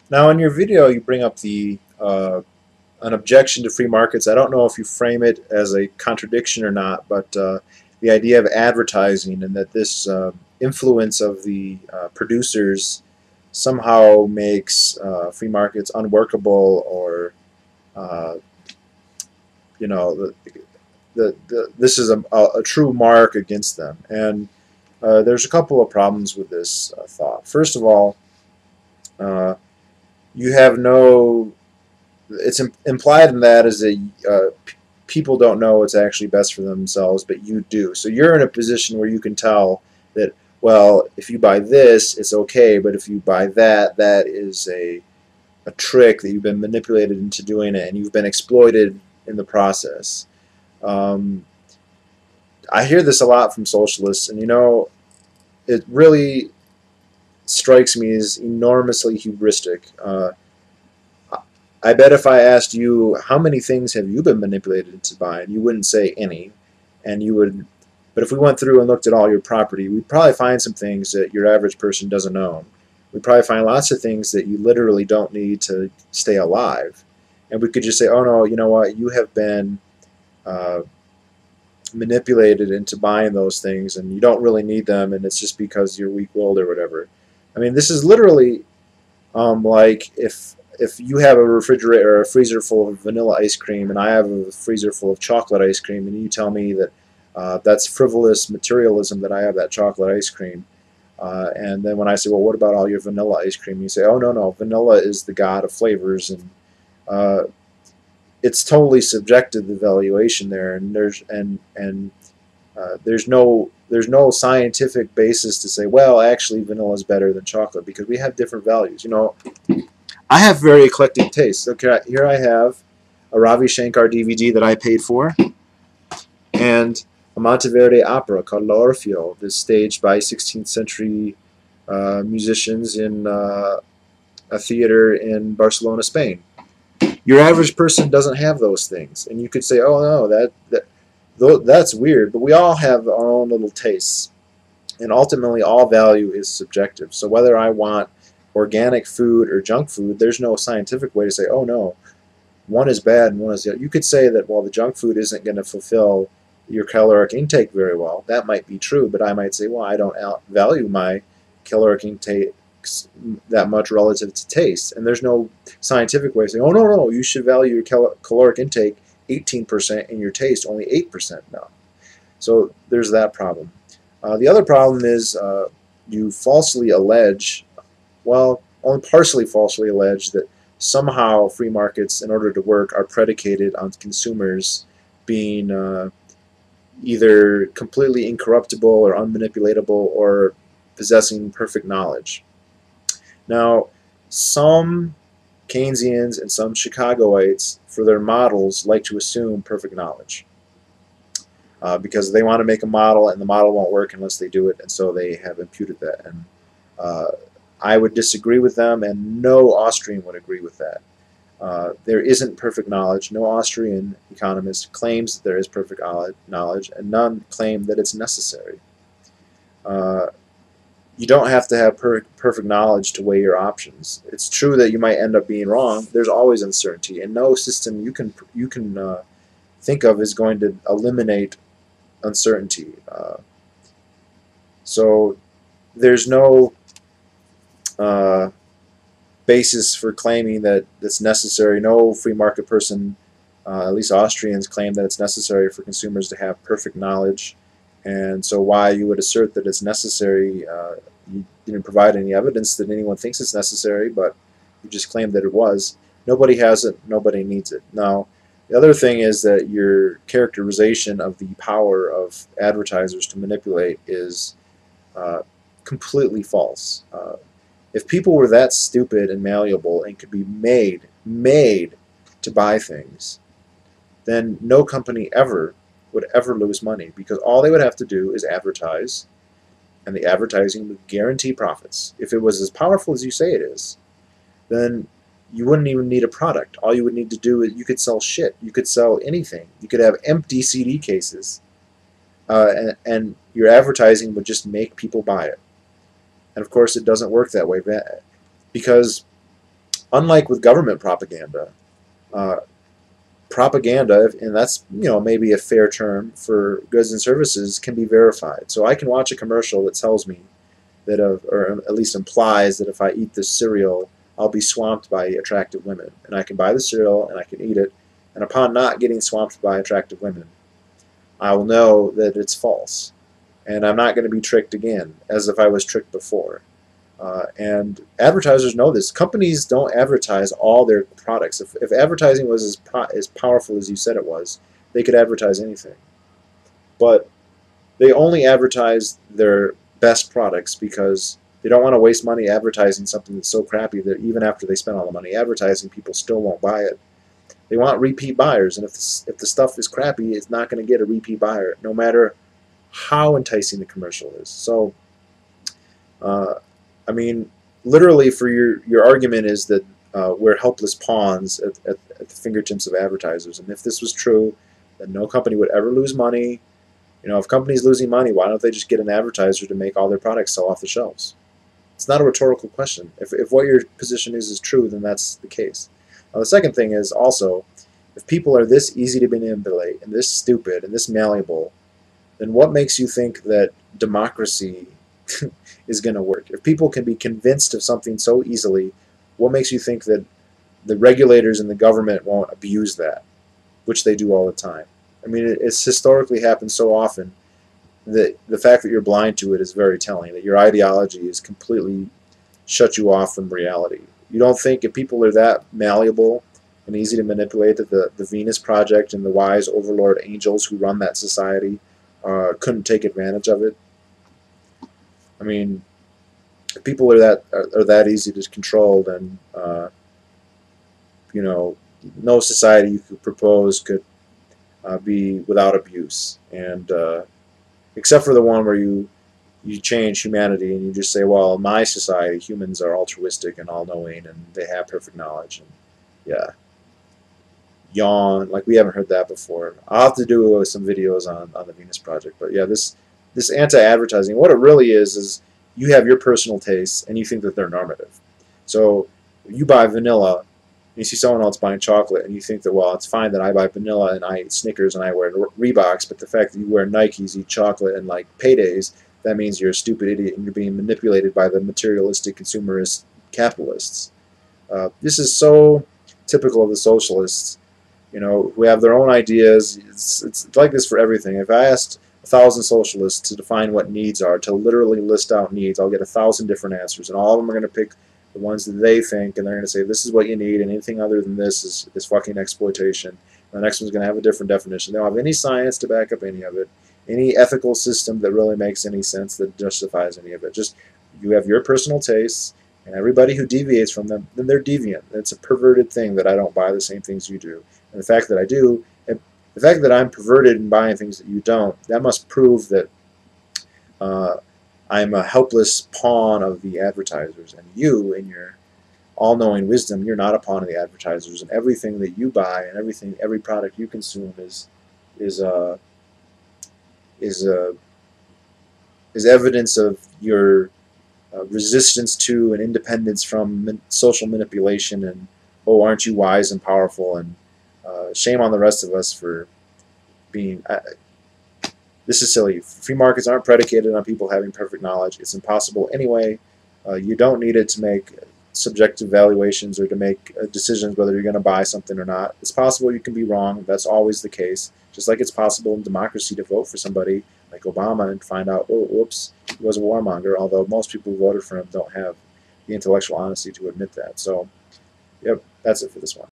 Now, in your video, you bring up the an objection to free markets. I don't know if you frame it as a contradiction or not, but the idea of advertising and that this influence of the producers somehow makes free markets unworkable, or uh, you know, this is a true mark against them. And there's a couple of problems with this thought. First of all, uh, you have no it's implied in that is that people don't know what's actually best for themselves, but you do. So you're in a position where you can tell that, well, if you buy this, it's okay, but if you buy that, that is a trick that you've been manipulated into doing it, and you've been exploited in the process. Um, I hear this a lot from socialists, and it really strikes me as enormously hubristic. I bet if I asked you how many things have you been manipulated into buying, you wouldn't say any, and you would. But if we went through and looked at all your property, we'd probably find some things that your average person doesn't own. We'd probably find lots of things that you literally don't need to stay alive, and we could just say, "Oh no, you know what? You have been uh, manipulated into buying those things, and you don't really need them, and it's just because you're weak-willed or whatever." I mean, this is literally like if you have a refrigerator or a freezer full of vanilla ice cream, and I have a freezer full of chocolate ice cream, and you tell me that that's frivolous materialism that I have that chocolate ice cream, and then when I say, well, what about all your vanilla ice cream? You say, oh no, no, vanilla is the god of flavors, and uh, it's totally subjective, the valuation there, and there's no scientific basis to say, well, actually vanilla is better than chocolate, because we have different values. I have very eclectic tastes. Okay, here I have a Ravi Shankar DVD that I paid for, and a Monteverdi opera called L'Orfeo, that's staged by 16th century musicians in a theater in Barcelona, Spain. Your average person doesn't have those things, and you could say, "Oh no, that's weird." But we all have our own little tastes, and ultimately, all value is subjective. So whether I want organic food or junk food, there's no scientific way to say, "Oh no, one is bad and one is good." You could say that, well, the junk food isn't going to fulfill your caloric intake very well. That might be true, but I might say, well, I don't value my caloric intake that much relative to taste. And there's no scientific way of saying, oh, no, no, you should value your caloric intake 18% and your taste only 8%. No. So there's that problem. The other problem is you falsely allege, well, only partially falsely allege, that somehow free markets, in order to work, are predicated on consumers being either completely incorruptible or unmanipulatable or possessing perfect knowledge. Now, some Keynesians and some Chicagoites, for their models, like to assume perfect knowledge because they want to make a model, and the model won't work unless they do it, and so they have imputed that. And I would disagree with them, and no Austrian would agree with that. There isn't perfect knowledge. No Austrian economist claims that there is perfect knowledge, and none claim that it's necessary. You don't have to have perfect knowledge to weigh your options. It's true that you might end up being wrong. There's always uncertainty, and no system you can think of is going to eliminate uncertainty. So there's no basis for claiming that it's necessary. No free market person, at least Austrians, claim that it's necessary for consumers to have perfect knowledge. And so why you would assert that it's necessary, you didn't provide any evidence that anyone thinks it's necessary, but you just claimed that it was. Nobody has it, nobody needs it. Now, the other thing is that your characterization of the power of advertisers to manipulate is completely false. If people were that stupid and malleable and could be made to buy things, then no company ever would ever lose money, because all they would have to do is advertise, and the advertising would guarantee profits. If it was as powerful as you say it is, then you wouldn't even need a product. All you would need to do is, you could sell shit. You could sell anything. You could have empty CD cases, and your advertising would just make people buy it. And of course, it doesn't work that way, because unlike with government propaganda, uh, propaganda, and that's, you know, maybe a fair term for goods and services, can be verified. So I can watch a commercial that tells me that, or at least implies that if I eat this cereal, I'll be swamped by attractive women, and I can buy the cereal and I can eat it, and upon not getting swamped by attractive women, I will know that it's false, and I'm not going to be tricked again as if I was tricked before. And advertisers know this. Companies don't advertise all their products. If advertising was as powerful as you said it was, they could advertise anything. But they only advertise their best products because they don't want to waste money advertising something that's so crappy that even after they spend all the money advertising, people still won't buy it. They want repeat buyers, and if the stuff is crappy, it's not going to get a repeat buyer, no matter how enticing the commercial is. So, uh, I mean, literally, for your argument is that we're helpless pawns at the fingertips of advertisers. And if this was true, then no company would ever lose money. You know, if companies losing money, why don't they just get an advertiser to make all their products sell off the shelves? It's not a rhetorical question. If what your position is true, then that's the case. Now, the second thing is also, if people are this easy to manipulate and this stupid and this malleable, then what makes you think that democracy is going to work? If people can be convinced of something so easily, what makes you think that the regulators and the government won't abuse that, which they do all the time? I mean, it's historically happened so often that the fact that you're blind to it is very telling, that your ideology is completely shut you off from reality. You don't think if people are that malleable and easy to manipulate that the Venus Project and the wise overlord angels who run that society couldn't take advantage of it? I mean, if people are that easy to control, then you know, no society you could propose could be without abuse, and except for the one where you change humanity and you just say, well, in my society, humans are altruistic and all-knowing and they have perfect knowledge. And yeah, yawn, like we haven't heard that before. I'll have to do some videos on the Venus Project. But yeah, this anti-advertising, what it really is you have your personal tastes and you think that they're normative. So you buy vanilla and you see someone else buying chocolate and you think that, well, it's fine that I buy vanilla and I eat Snickers and I wear Reeboks, but the fact that you wear Nikes, eat chocolate, and like paydays, that means you're a stupid idiot and you're being manipulated by the materialistic consumerist capitalists. This is so typical of the socialists, you know, who have their own ideas. It's like this for everything. If I asked 1,000 socialists to define what needs are, to literally list out needs, I'll get 1,000 different answers, and all of them are going to pick the ones that they think, and they're going to say this is what you need, and anything other than this is fucking exploitation. And the next one's going to have a different definition. They don't have any science to back up any of it, any ethical system that really makes any sense that justifies any of it. Just you have your personal tastes, and everybody who deviates from them, then they're deviant. It's a perverted thing that I don't buy the same things you do. And the fact that I do, the fact that I'm perverted in buying things that you don't, that must prove that I'm a helpless pawn of the advertisers. And you, in your all-knowing wisdom, you're not a pawn of the advertisers. And everything that you buy and every product you consume is evidence of your resistance to and independence from social manipulation. And oh, aren't you wise and powerful? And shame on the rest of us for being. This is silly. Free markets aren't predicated on people having perfect knowledge. It's impossible anyway. You don't need it to make subjective valuations or to make decisions whether you're going to buy something or not. It's possible you can be wrong. That's always the case. Just like it's possible in democracy to vote for somebody like Obama and find out, oh, whoops, he was a warmonger, although most people who voted for him don't have the intellectual honesty to admit that. So, yep, that's it for this one.